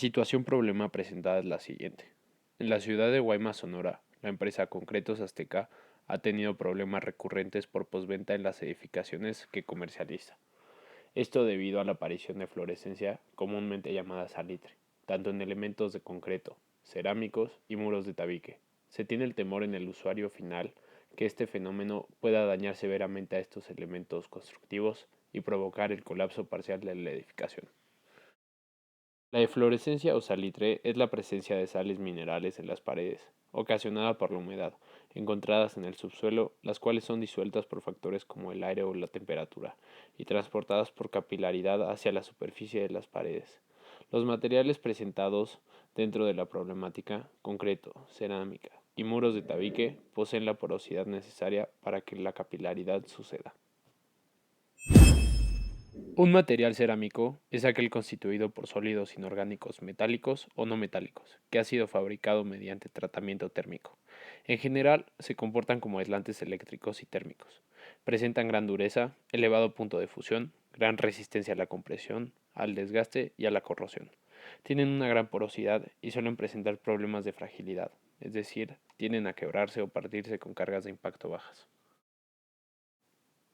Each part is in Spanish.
Situación problema presentada es la siguiente. En la ciudad de Guaymas, Sonora, la empresa Concretos Azteca ha tenido problemas recurrentes por postventa en las edificaciones que comercializa. Esto debido a la aparición de fluorescencia, comúnmente llamada salitre, tanto en elementos de concreto, cerámicos y muros de tabique. Se tiene el temor en el usuario final que este fenómeno pueda dañar severamente a estos elementos constructivos y provocar el colapso parcial de la edificación. La eflorescencia o salitre es la presencia de sales minerales en las paredes, ocasionada por la humedad, encontradas en el subsuelo, las cuales son disueltas por factores como el aire o la temperatura, y transportadas por capilaridad hacia la superficie de las paredes. Los materiales presentados dentro de la problemática, concreto, cerámica y muros de tabique, poseen la porosidad necesaria para que la capilaridad suceda. Un material cerámico es aquel constituido por sólidos inorgánicos metálicos o no metálicos, que ha sido fabricado mediante tratamiento térmico. En general, se comportan como aislantes eléctricos y térmicos. Presentan gran dureza, elevado punto de fusión, gran resistencia a la compresión, al desgaste y a la corrosión. Tienen una gran porosidad y suelen presentar problemas de fragilidad, es decir, tienden a quebrarse o partirse con cargas de impacto bajas.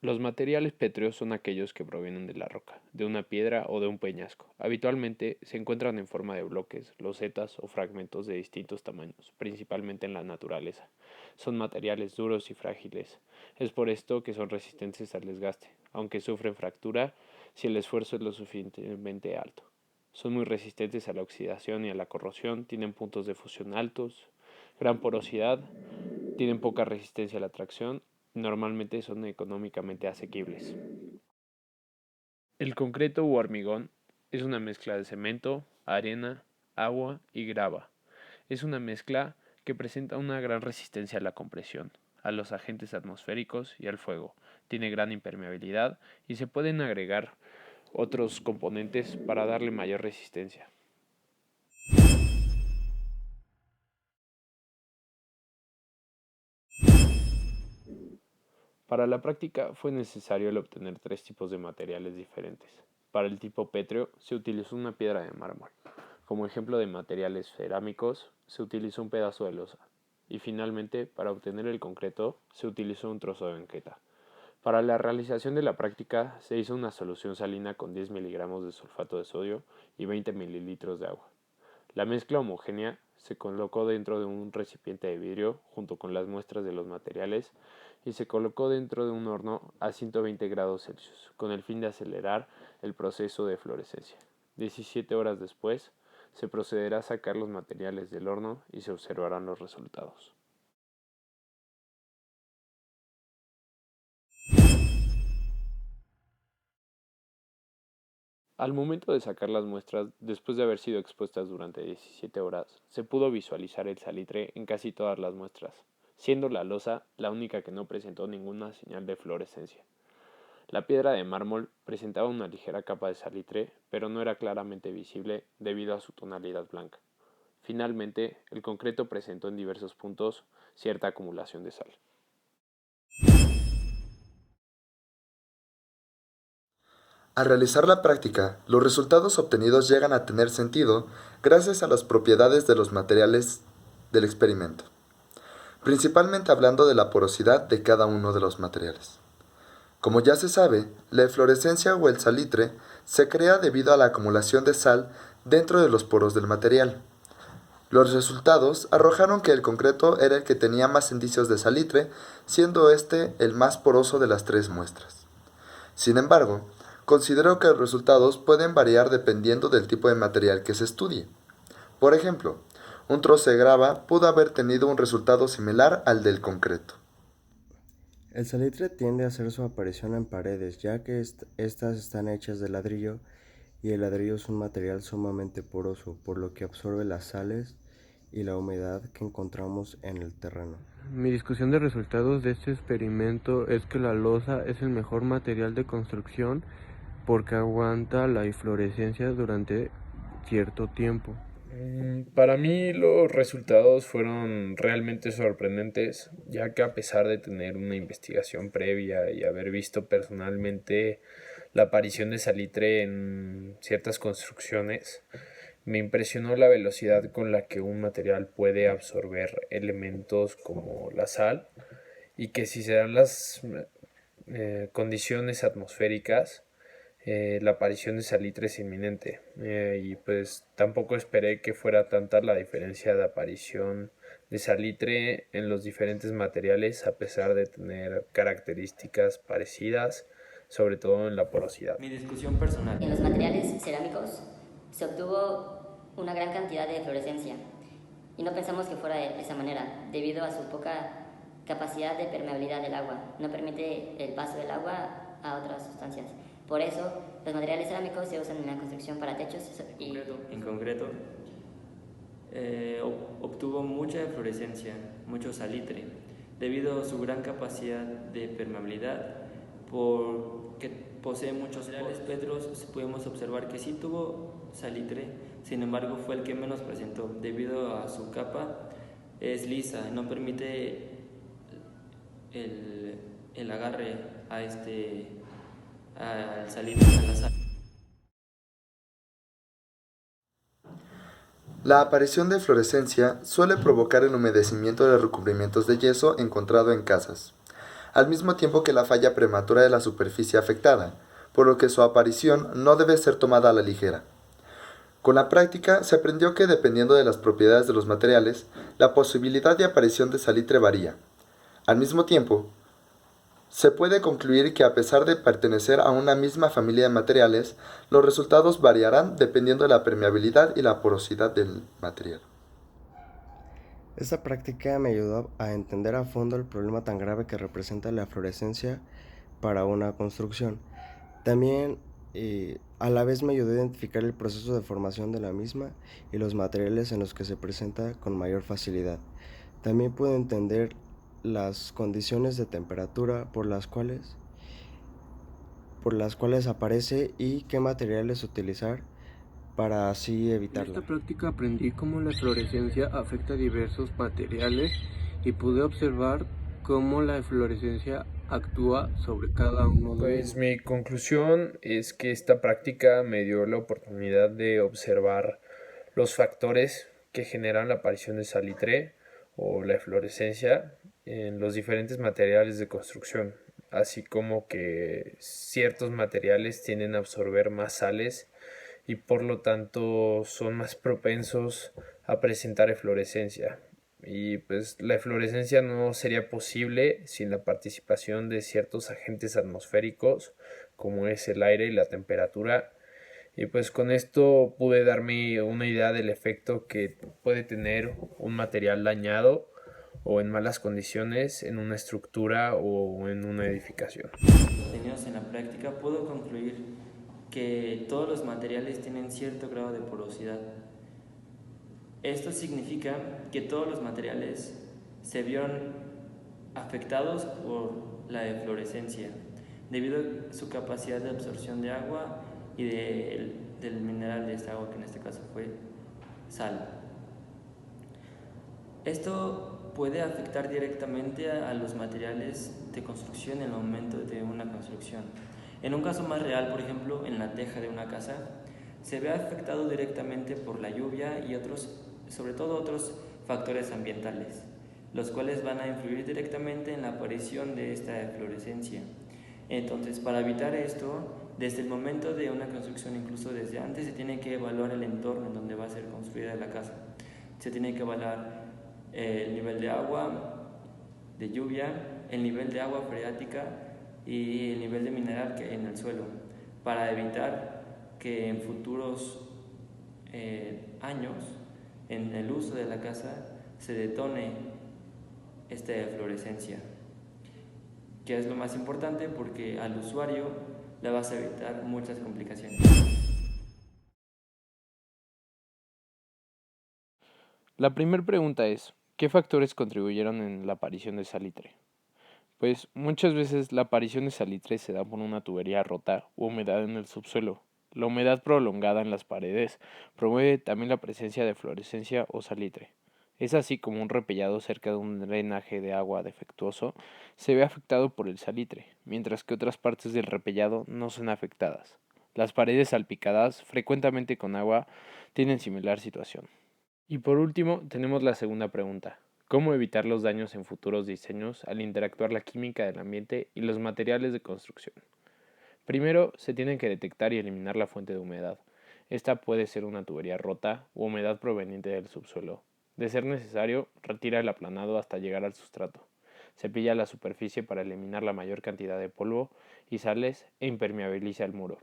Los materiales pétreos son aquellos que provienen de la roca, de una piedra o de un peñasco. Habitualmente se encuentran en forma de bloques, losetas o fragmentos de distintos tamaños, principalmente en la naturaleza. Son materiales duros y frágiles. Es por esto que son resistentes al desgaste, aunque sufren fractura si el esfuerzo es lo suficientemente alto. Son muy resistentes a la oxidación y a la corrosión, tienen puntos de fusión altos, gran porosidad, tienen poca resistencia a la tracción, normalmente son económicamente asequibles. El concreto u hormigón es una mezcla de cemento, arena, agua y grava. Es una mezcla que presenta una gran resistencia a la compresión, a los agentes atmosféricos y al fuego. Tiene gran impermeabilidad y se pueden agregar otros componentes para darle mayor resistencia. Para la práctica fue necesario el obtener tres tipos de materiales diferentes. Para el tipo pétreo se utilizó una piedra de mármol. Como ejemplo de materiales cerámicos se utilizó un pedazo de losa. Y finalmente, para obtener el concreto se utilizó un trozo de banqueta. Para la realización de la práctica se hizo una solución salina con 10 miligramos de sulfato de sodio y 20 mililitros de agua. La mezcla homogénea se colocó dentro de un recipiente de vidrio junto con las muestras de los materiales y se colocó dentro de un horno a 120 grados Celsius con el fin de acelerar el proceso de fluorescencia. 17 horas después se procederá a sacar los materiales del horno y se observarán los resultados. Al momento de sacar las muestras, después de haber sido expuestas durante 17 horas, se pudo visualizar el salitre en casi todas las muestras, siendo la losa la única que no presentó ninguna señal de fluorescencia. La piedra de mármol presentaba una ligera capa de salitre, pero no era claramente visible debido a su tonalidad blanca. Finalmente, el concreto presentó en diversos puntos cierta acumulación de sal. Al realizar la práctica, los resultados obtenidos llegan a tener sentido gracias a las propiedades de los materiales del experimento, principalmente hablando de la porosidad de cada uno de los materiales. Como ya se sabe, la eflorescencia o el salitre se crea debido a la acumulación de sal dentro de los poros del material. Los resultados arrojaron que el concreto era el que tenía más indicios de salitre, siendo este el más poroso de las tres muestras. Sin embargo, considero que los resultados pueden variar dependiendo del tipo de material que se estudie. Por ejemplo, un trozo de grava pudo haber tenido un resultado similar al del concreto. El salitre tiende a hacer su aparición en paredes, ya que estas están hechas de ladrillo y el ladrillo es un material sumamente poroso, por lo que absorbe las sales y la humedad que encontramos en el terreno. Mi discusión de resultados de este experimento es que la losa es el mejor material de construcción porque aguanta la inflorescencia durante cierto tiempo. Para mí los resultados fueron realmente sorprendentes, ya que a pesar de tener una investigación previa y haber visto personalmente la aparición de salitre en ciertas construcciones, Me impresionó la velocidad con la que un material puede absorber elementos como la sal y que si se dan las condiciones atmosféricas, la aparición de salitre es inminente. Y pues tampoco esperé que fuera tanta la diferencia de aparición de salitre en los diferentes materiales a pesar de tener características parecidas, sobre todo en la porosidad. Mi discusión personal. En los materiales cerámicos se obtuvo una gran cantidad de fluorescencia y no pensamos que fuera de esa manera, debido a su poca capacidad de permeabilidad del agua. No permite el paso del agua a otras sustancias. Por eso, los materiales cerámicos se usan en la construcción para techos y... En concreto, obtuvo mucha fluorescencia, mucho salitre, debido a su gran capacidad de permeabilidad, porque posee muchos cereales petros. Podemos observar que sí tuvo salitre, sin embargo fue el que menos presentó, debido a su capa es lisa, no permite el agarre al salitre, a la sal. La aparición de fluorescencia suele provocar el humedecimiento de recubrimientos de yeso encontrado en casas, al mismo tiempo que la falla prematura de la superficie afectada, por lo que su aparición no debe ser tomada a la ligera. Con la práctica se aprendió que dependiendo de las propiedades de los materiales, la posibilidad de aparición de salitre varía. Al mismo tiempo, se puede concluir que a pesar de pertenecer a una misma familia de materiales, los resultados variarán dependiendo de la permeabilidad y la porosidad del material. Esta práctica me ayudó a entender a fondo el problema tan grave que representa la fluorescencia para una construcción. También a la vez me ayudó a identificar el proceso de formación de la misma y los materiales en los que se presenta con mayor facilidad. También pude entender las condiciones de temperatura por las cuales aparece y qué materiales utilizar para así En evitarla. esta práctica aprendí cómo la fluorescencia afecta a diversos materiales y pude observar cómo la fluorescencia actúa sobre cada uno de Pues ellos. mi conclusión es que esta práctica me dio la oportunidad de observar los factores que generan la aparición de salitre o la eflorescencia en los diferentes materiales de construcción, así como que ciertos materiales tienden a absorber más sales y por lo tanto son más propensos a presentar eflorescencia. Y pues la eflorescencia no sería posible sin la participación de ciertos agentes atmosféricos como es el aire y la temperatura. Y pues con esto pude darme una idea del efecto que puede tener un material dañado o en malas condiciones en una estructura o en una edificación. Tenidos en la práctica, puedo concluir que todos los materiales tienen cierto grado de porosidad. Esto significa que todos los materiales se vieron afectados por la eflorescencia, debido a su capacidad de absorción de agua y del mineral de esta agua, que en este caso fue sal. Esto puede afectar directamente a los materiales de construcción en el momento de una construcción. En un caso más real, por ejemplo, en la teja de una casa, se ve afectado directamente por la lluvia y sobre todo otros factores ambientales, los cuales van a influir directamente en la aparición de esta eflorescencia. Entonces, para evitar esto, desde el momento de una construcción, incluso desde antes, se tiene que evaluar el entorno en donde va a ser construida la casa. Se tiene que evaluar el nivel de agua, de lluvia, el nivel de agua freática y el nivel de mineral que hay en el suelo, para evitar que en futuros años, en el uso de la casa, se detone esta eflorescencia, que es lo más importante porque al usuario le vas a evitar muchas complicaciones. La primera pregunta es, ¿qué factores contribuyeron en la aparición de salitre? Pues muchas veces la aparición de salitre se da por una tubería rota u humedad en el subsuelo. La humedad prolongada en las paredes promueve también la presencia de fluorescencia o salitre. Es así como un repellado cerca de un drenaje de agua defectuoso se ve afectado por el salitre, mientras que otras partes del repellado no son afectadas. Las paredes salpicadas, frecuentemente con agua, tienen similar situación. Y por último, tenemos la segunda pregunta. ¿Cómo evitar los daños en futuros diseños al interactuar la química del ambiente y los materiales de construcción? Primero, se tienen que detectar y eliminar la fuente de humedad. Esta puede ser una tubería rota u humedad proveniente del subsuelo. De ser necesario, retira el aplanado hasta llegar al sustrato. Cepilla la superficie para eliminar la mayor cantidad de polvo y sales e impermeabiliza el muro.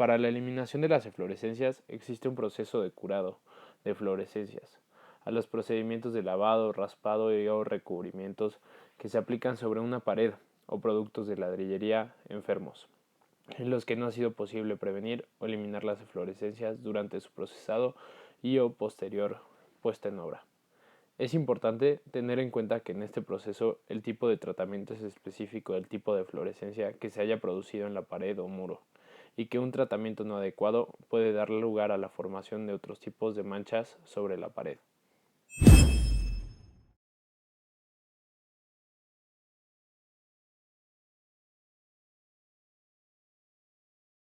Para la eliminación de las eflorescencias existe un proceso de curado de fluorescencias, a los procedimientos de lavado, raspado y o recubrimientos que se aplican sobre una pared o productos de ladrillería enfermos, en los que no ha sido posible prevenir o eliminar las eflorescencias durante su procesado y o posterior puesta en obra. Es importante tener en cuenta que en este proceso el tipo de tratamiento es específico del tipo de fluorescencia que se haya producido en la pared o muro, y que un tratamiento no adecuado puede dar lugar a la formación de otros tipos de manchas sobre la pared.